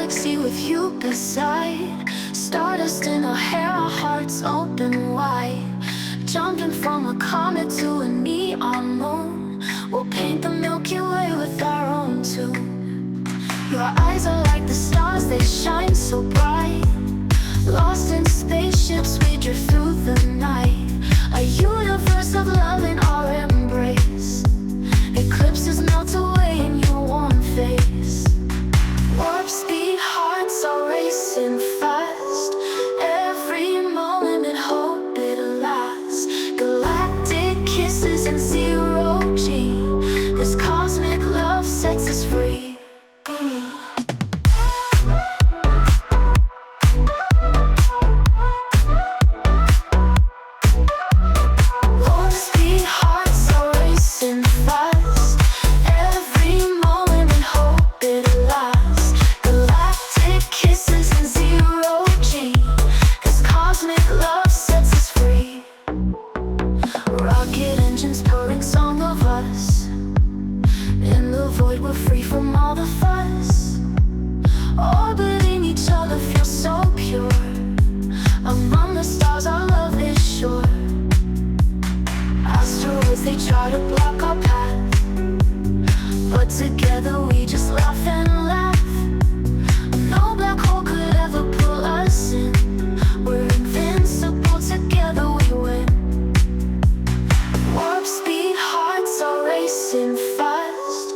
galaxy with you beside. Stardust in our hair, our hearts open wide. Jumping from a comet to a neon moon. We'll paint the Milky Way with our own tune. Your eyes are like the stars, they shine so bright. Lost in spaceships, we drift through the night. A universe of love in our embrace. Eclipses melt away in your warm face. Warp speed hearts are racing fast. Every moment hope it lasts. Galactic kisses and zero G. This cosmic love sets us free. Warp speed hearts are racing fast. Every moment hope it lasts. Galactic kisses and zero G. This cosmic love sets us free. Rocket engines purring song of us. In the void we're free from all the fuss. Orbiting each other feels so pure. Among the stars our love is sure. Asteroids they try to block our path, but together we just laugh and laugh. No black hole could ever pull us in. We're invincible, together we win. Warp speed hearts are racing fast.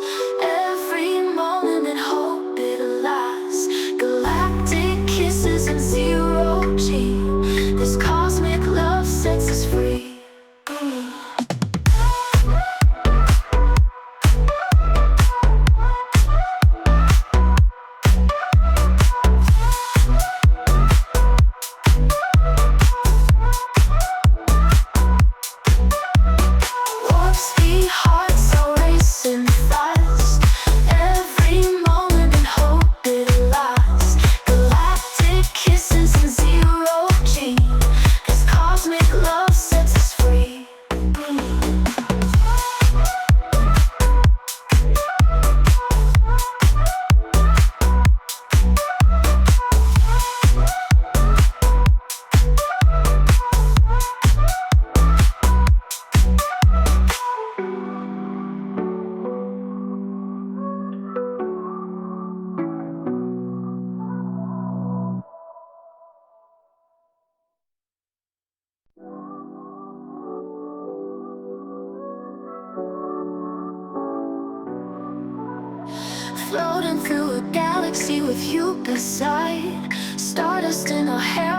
Every moment hope it lasts. Galactic kisses and zero G. This cosmic love sets us free. Warp speed hearts are racing fast. Every moment hope it lasts. Galactic kisses and zero G. This cosmic love sets us free. Floating through a galaxy with you beside. Stardust in our hair.